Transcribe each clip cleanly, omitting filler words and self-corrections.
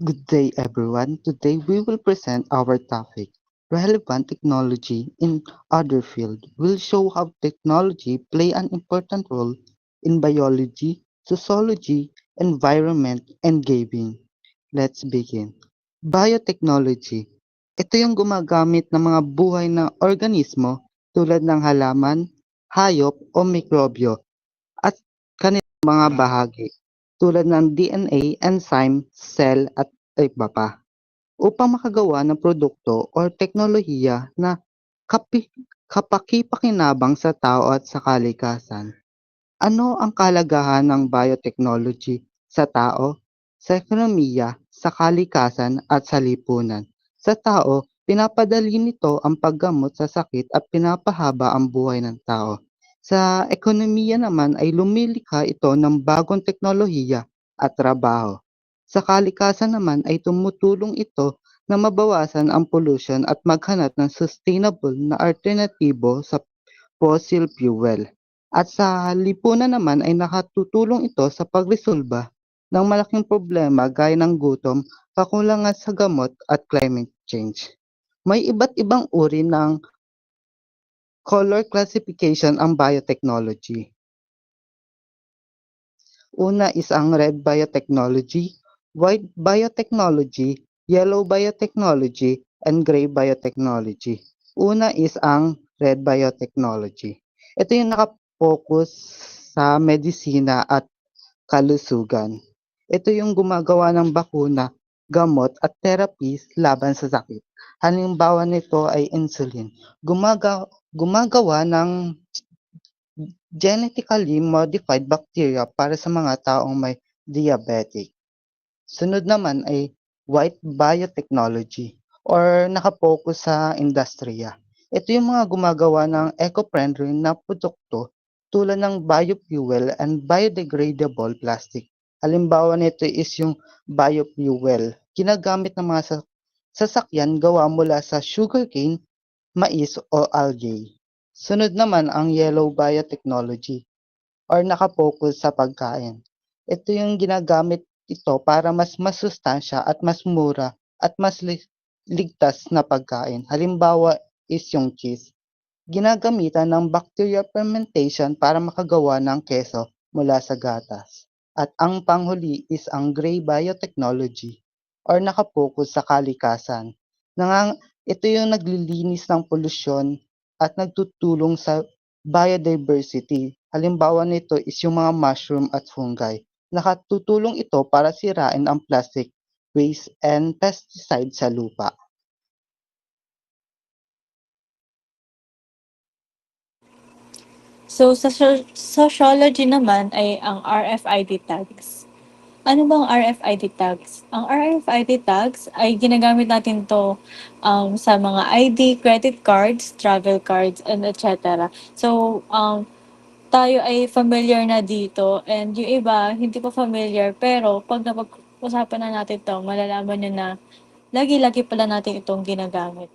Good day, everyone. Today we will present our topic. Relevant technology in other field will show how technology play an important role in biology, sociology, environment, and gaming. Let's begin. Biotechnology. Ito yung gumagamit ng mga buhay na organismo tulad ng halaman, hayop o mikrobyo at kanilang mga bahagi tulad ng DNA, enzyme, cell at iba pa upang makagawa ng produkto o teknolohiya na kapaki-pakinabang sa tao at sa kalikasan. Ano ang kahalagahan ng biotechnology sa tao, sa ekonomiya, sa kalikasan at sa lipunan? Sa tao, pinapadali nito ang paggamot sa sakit at pinapahaba ang buhay ng tao. Sa ekonomiya naman ay lumilikha ito ng bagong teknolohiya at trabaho. Sa kalikasan naman ay tumutulong ito na mabawasan ang pollution at maghanap ng sustainable na alternatibo sa fossil fuel. At sa lipunan naman ay nakatutulong ito sa pagresolba ng malaking problema gaya ng gutom, kakulangan sa gamot at climate change. May iba't ibang uri ng color classification ang biotechnology. Una is ang red biotechnology, white biotechnology, yellow biotechnology, and gray biotechnology. Una is ang red biotechnology. Ito yung nakapokus sa medisina at kalusugan. Ito yung gumagawa ng bakuna, gamot at therapies laban sa sakit. Halimbawa nito ay insulin. Gumagawa ng genetically modified bacteria para sa mga taong may diabetic. Sunod naman ay white biotechnology or nakapokus sa industriya. Ito yung mga gumagawa ng eco-friendly na produkto tulad ng biofuel and biodegradable plastic. Halimbawa nito is yung biofuel. Ginagamit ng mga sasakyan gawa mula sa sugarcane, mais o algae. Sunod naman ang yellow biotechnology or nakapokus sa pagkain. Ito yung ginagamit ito para mas masustansya at mas mura at mas ligtas na pagkain. Halimbawa is yung cheese. Ginagamitan ng bacterial fermentation para makagawa ng keso mula sa gatas. At ang panghuli is ang gray biotechnology or nakapokus sa kalikasan. Ito yung naglilinis ng polusyon at nagtutulong sa biodiversity. Halimbawa nito is yung mga mushroom at fungi. Nakatutulong ito para sirain ang plastic waste and pesticide sa lupa. So, sa sociology naman ay ang RFID tags. Ano bang RFID tags? Ang RFID tags ay ginagamit natin to sa mga ID, credit cards, travel cards, and etc. So, tayo ay familiar na dito and yung iba hindi pa familiar pero pag napag-usapan na natin to, malalaman nyo na lagi-lagi pala natin itong ginagamit.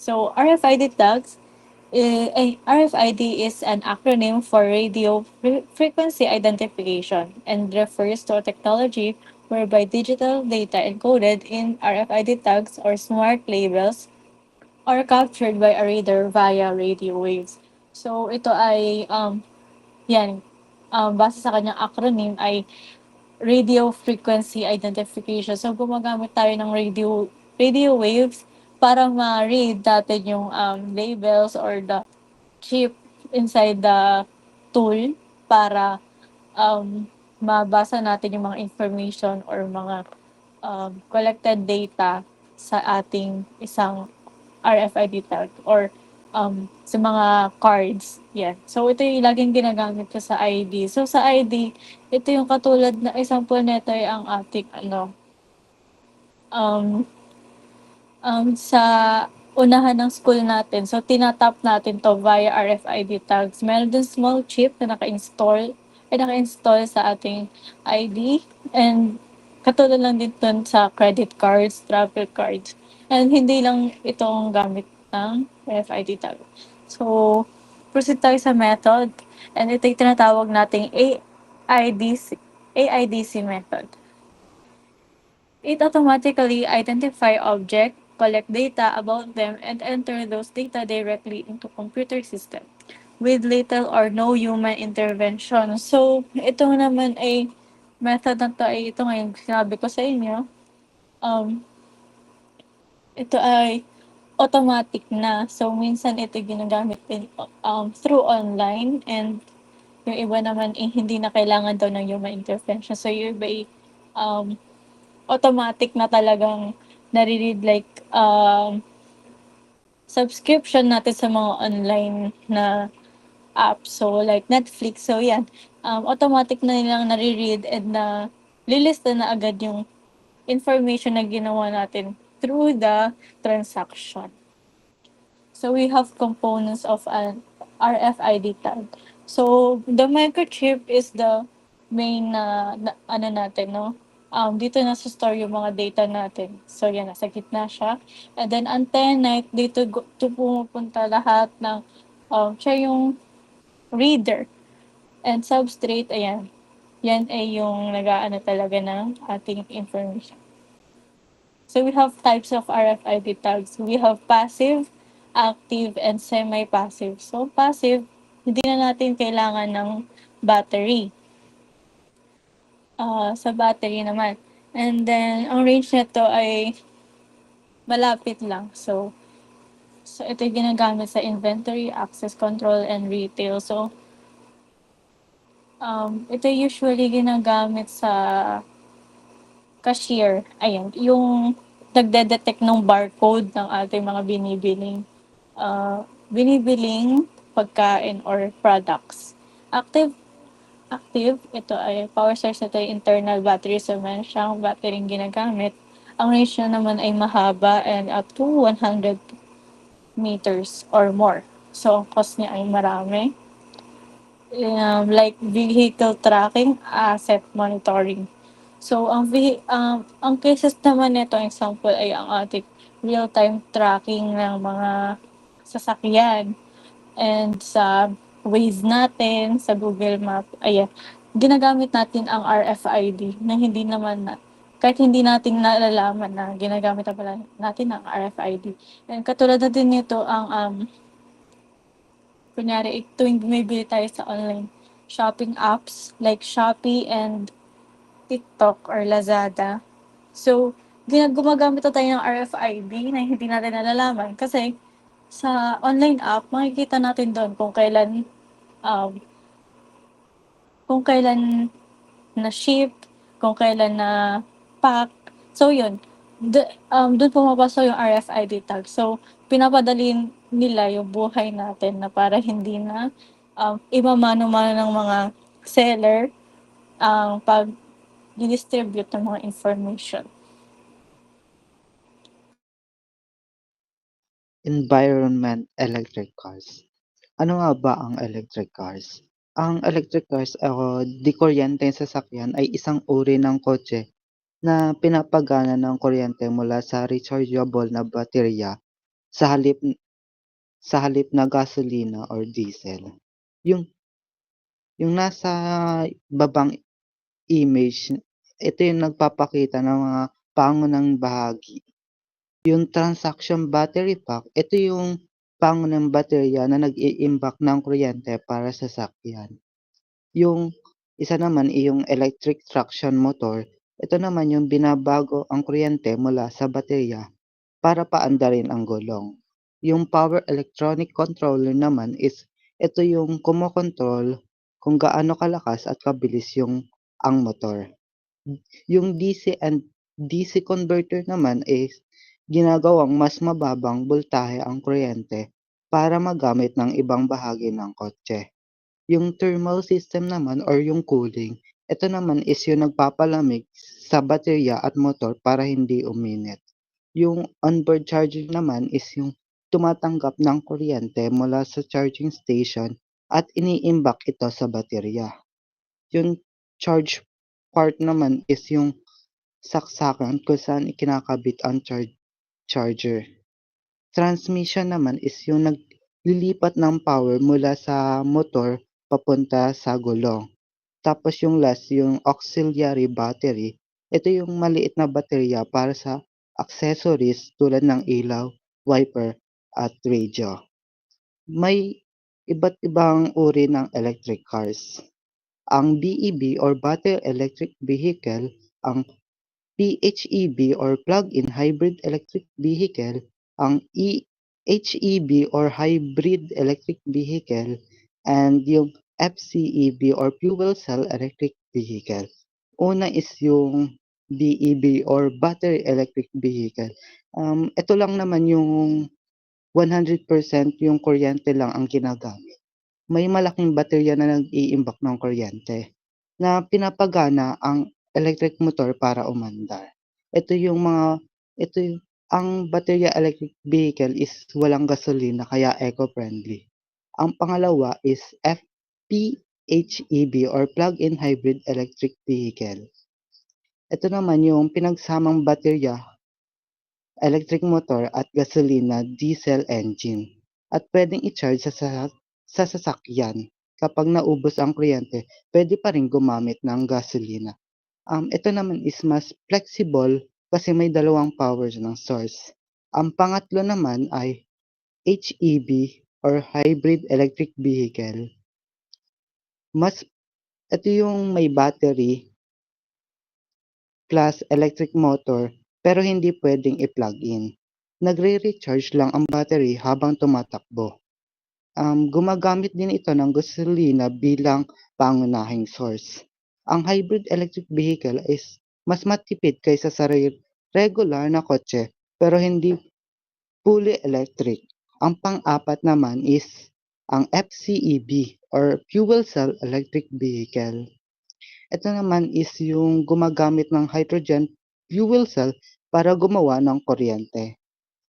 So, RFID tags, RFID is an acronym for Radio Frequency Identification and refers to a technology whereby digital data encoded in RFID tags or smart labels are captured by a reader via radio waves. So, ito ay, yan, base sa kanyang acronym ay radio frequency identification. So, gumagamit tayo ng radio waves para ma-read natin yung labels or the chip inside the tool para mabasa natin yung mga information or mga collected data sa ating isang RFID tag or sa mga cards. Yeah. So, ito yung laging ginagamit ko sa ID. So, sa ID, ito yung katulad na example nito ay ang ating um, sa unahan ng school natin. So, tinatap natin to via RFID tags. Meron din small chip na naka-install sa ating ID. And katulad lang din dun sa credit cards, travel cards. And hindi lang itong gamit ng RFID tag. So, proceed tayo sa method. And ito yung tinatawag nating AIDC method. It automatically identify object, collect data about them, and enter those data directly into computer system with little or no human intervention. So, ito naman ay method na to ay ito nga yung sinabi ko sa inyo. Um, ito ay automatic na. So, minsan ito ginagamit din through online and yung iba naman eh, hindi na kailangan daw ng human intervention. So, yung iba ay automatic na talagang nare-read like subscription natin sa mga online na apps. So, like Netflix. So, yan. Automatic na nilang nare-read and na lilista na agad yung information na ginawa natin through the transaction. So we have components of an RFID tag. So the microchip is the main ano natin, no? Dito nasa-store yung mga data natin. So yan, nasa gitna siya. And then antenna, dito pumupunta lahat ng, siya yung reader and substrate, ayan. Yan ay yung nag-aano talaga ng ating information. So we have types of RFID tags. We have passive, active, and semi-passive. So passive, hindi na natin kailangan ng battery. Sa battery naman. And then, ang range nito ay malapit lang. So ito yung ginagamit sa inventory, access control, and retail. So, ito usually ginagamit sa cashier. Ayan, yung nagde-detect ng barcode ng ating mga binibiling pagkain or products. Active, active, ito ay power source, ito ay internal battery. So, meron siyang battery ginagamit. Ang range niya naman ay mahaba and up to 100 meters or more. So, ang cost niya ay marami. Like vehicle tracking, asset monitoring. So, ang cases naman nito, example, ay ang ating real-time tracking ng mga sasakyan and sa Waze natin, sa Google Map, ayan, ginagamit natin ang RFID na hindi naman na kahit hindi natin nalalaman na ginagamit na pala natin ang RFID. And katulad na din nito ang, kunyari tuwing bumibili tayo sa online shopping apps like Shopee and TikTok or Lazada. So, gumagamit na tayo ng RFID na hindi natin nalalaman kasi sa online app, makikita natin doon um, kung kailan na-ship, kung kailan na-pack. So, yun. Doon pumapasok yung RFID tag. So, pinapadali nila yung buhay natin na para hindi na imamano-mano ng mga seller ang pag-distribute ng mga information. Environment electric cars. Ano nga ba ang electric cars? Ang electric cars o di kuryenteng sasakyan ay isang uri ng kotse na pinapagana ng kuryente mula sa rechargeable na baterya sa halip na gasolina or diesel. Yung yung nasa babang image, ito yung nagpapakita ng mga pangunang bahagi. Yung transaction battery pack, ito yung pangunang baterya na nag-iimbak ng kuryente para sa sasakyan. Yung isa naman yung electric traction motor, ito naman yung binabago ang kuryente mula sa baterya para paandarin ang gulong. Yung power electronic controller naman is ito yung kumokontrol kung gaano kalakas at kabilis ang motor. Yung DC converter naman is ginagawang mas mababang boltahe ang kuryente para magamit ng ibang bahagi ng kotse. Yung thermal system naman or yung cooling, ito naman is yung nagpapalamig sa baterya at motor para hindi uminit. Yung onboard charger naman is yung tumatanggap ng kuryente mula sa charging station at iniimbak ito sa baterya. Yung charge part naman is yung saksakan kung saan ikinakabit ang charger. Transmission naman is yung naglilipat ng power mula sa motor papunta sa gulong. Tapos yung last, yung auxiliary battery, Ito yung maliit na baterya para sa accessories tulad ng ilaw, wiper, at radio. May iba't ibang uri ng electric cars. Ang BEV or Battery Electric Vehicle, ang PHEV or Plug-in Hybrid Electric Vehicle, ang HEV or Hybrid Electric Vehicle, and yung FCEV or Fuel Cell Electric Vehicle. Una is yung BEV or Battery Electric Vehicle. Ito lang naman yung 100% yung kuryente lang ang ginagamit. May malaking baterya na nag-iimbak ng kuryente na pinapagana ang electric motor para umandar. Ito yung mga ito yung ang baterya electric vehicle is walang gasolina kaya eco-friendly. Ang pangalawa is FPHEV or Plug-in Hybrid Electric Vehicle. Ito naman yung pinagsamang baterya, electric motor at gasolina diesel engine at pwedeng i-charge sa sasakyan. Kapag naubos ang kuryente, pwede pa rin gumamit ng gasolina. Ito naman is mas flexible kasi may dalawang power ng source. Ang pangatlo naman ay HEV or Hybrid Electric Vehicle. Mas ito yung may battery plus electric motor pero hindi pwedeng i-plug in. Nagre-recharge lang ang battery habang tumatakbo. Gumagamit din ito ng gasolina bilang pangunahing source. Ang hybrid electric vehicle is mas matipid kaysa sa regular na kotse pero hindi fully electric. Ang pang-apat naman is ang FCEV or Fuel Cell Electric Vehicle. Ito naman is yung gumagamit ng hydrogen fuel cell para gumawa ng kuryente.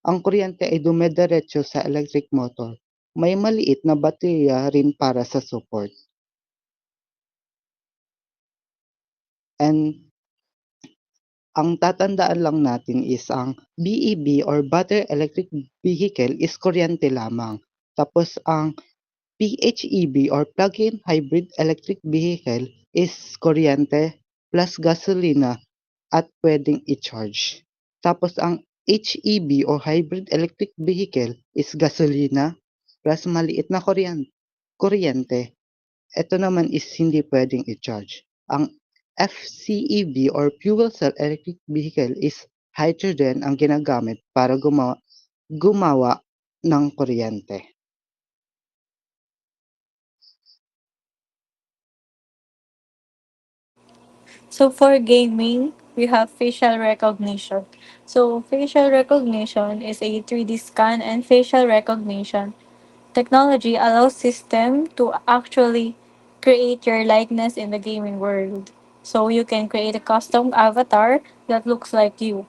Ang kuryente ay dumediretso sa electric motor. May maliit na baterya rin para sa support. And ang tatandaan lang natin is ang BEV or Battery Electric Vehicle is kuryente lamang. Tapos ang PHEV or Plug-in Hybrid Electric Vehicle is kuryente plus gasolina at pwedeng i-charge. Tapos ang HEV or Hybrid Electric Vehicle is gasolina plus maliit na kuryente. Ito naman is hindi pwedeng i-charge. Ang FCEV or Fuel Cell Electric Vehicle is hydrogen ang ginagamit para gumawa ng kuryente. So for gaming, we have facial recognition. So facial recognition is a 3D scan and facial recognition technology allows system to actually create your likeness in the gaming world. So you can create a custom avatar that looks like you,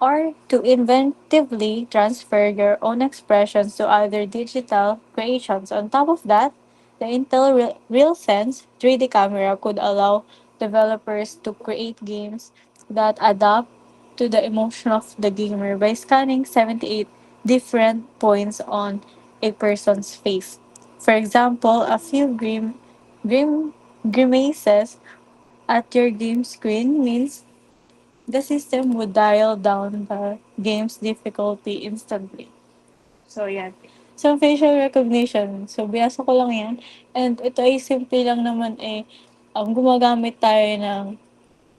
or to inventively transfer your own expressions to other digital creations. On top of that, the Intel RealSense 3D camera could allow developers to create games that adapt to the emotion of the gamer by scanning 78 different points on a person's face. For example, a few grimaces at your game screen means the system would dial down the game's difficulty instantly. So, yan. So, facial recognition. So, binasa ko lang yan. And ito ay simple lang naman gumagamit tayo ng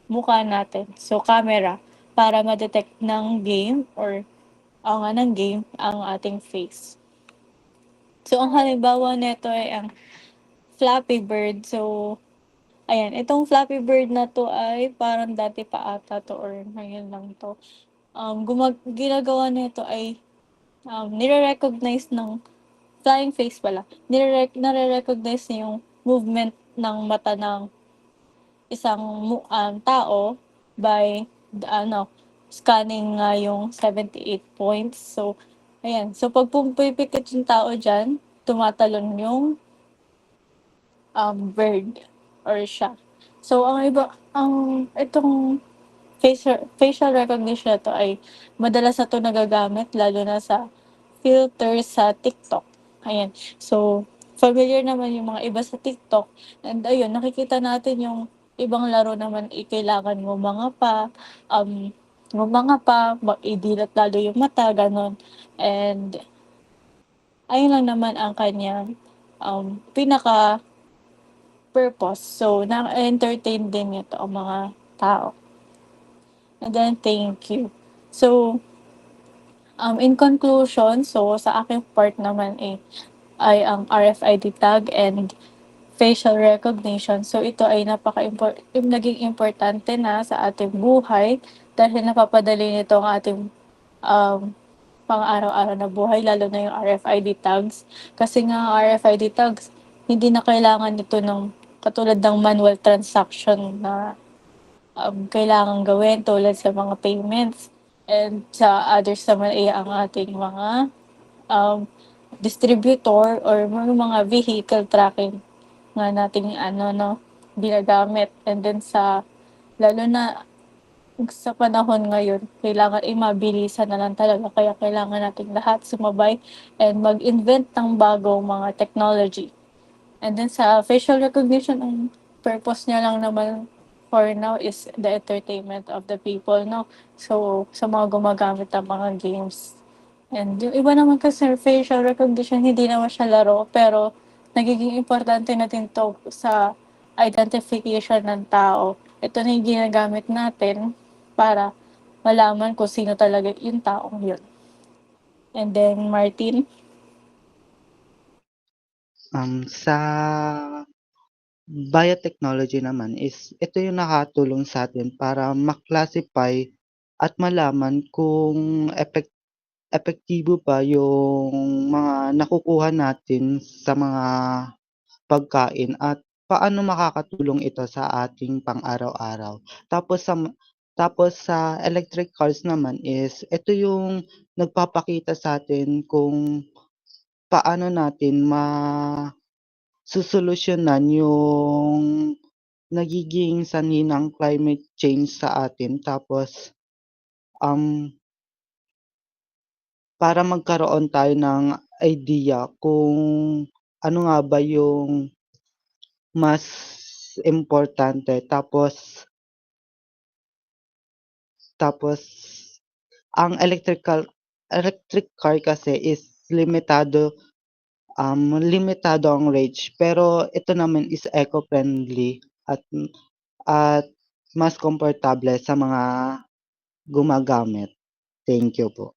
mukha natin. So, camera para ma-detect ng game or ng game ang ating face. So, ang halimbawa nito ay ang Flappy Bird. So, ayan, itong Flappy Bird na to ay parang dati pa ata to or ngayon lang to. Ginagawa nito ay nire-recognize ng flying face pala. Nare-recognize niya yung movement ng mata ng isang tao by scanning nga yung 78 points. So, ayan. So, pag pumipikit yung tao dyan, tumatalon yung bird or siya. So, itong facial recognition na 'to ay madalas na 'to nagagamit lalo na sa filter sa TikTok, ayan. So, familiar naman yung mga iba sa TikTok and ayun nakikita natin yung ibang laro naman, kailangan ngumanga pa, idilat lalo yung mata, gano'n. And ayun lang naman ang kanyang, pinaka-purpose. So, na-entertain din nito ang mga tao. And then, thank you. So, in conclusion, so sa aking part naman, ay ang RFID tag and facial recognition. So ito ay naging importante na sa ating buhay dahil napapadali nito ang ating um, pang-araw-araw na buhay, lalo na yung RFID tags. Kasi nga ang RFID tags, hindi na kailangan nito ng katulad ng manual transaction na kailangan gawin tulad sa mga payments. And sa others naman ay ang ating mga um, distributor or mga vehicle tracking nga nating ginagamit. And then lalo na sa panahon ngayon, kailangan mabilisan na lang talaga kaya kailangan nating lahat sumabay and mag-invent ng bagong mga technology. And then sa facial recognition, ang purpose niya lang naman for now is the entertainment of the people, no? So, sa mga gumagamit ng mga games. And yung iba naman kasi facial recognition, hindi naman siya laro, pero nagiging importante na din 'to sa identification ng tao. Ito na yung ginagamit natin para malaman kung sino talaga yung taong yun. And then, Martin? Sa biotechnology naman is ito yung nakatulong sa atin para ma-classify at malaman kung epektibo ba yung mga nakukuha natin sa mga pagkain at paano makakatulong ito sa ating pang-araw-araw. Tapos sa electric cars naman is ito yung nagpapakita sa atin kung paano natin susolusyunan yung nagiging sanhi ng climate change sa atin. Tapos, para magkaroon tayo ng idea kung ano nga ba yung mas importante. Tapos ang electric car kasi is limitado ang range, pero ito naman is eco-friendly at mas komportable sa mga gumagamit. Thank you po.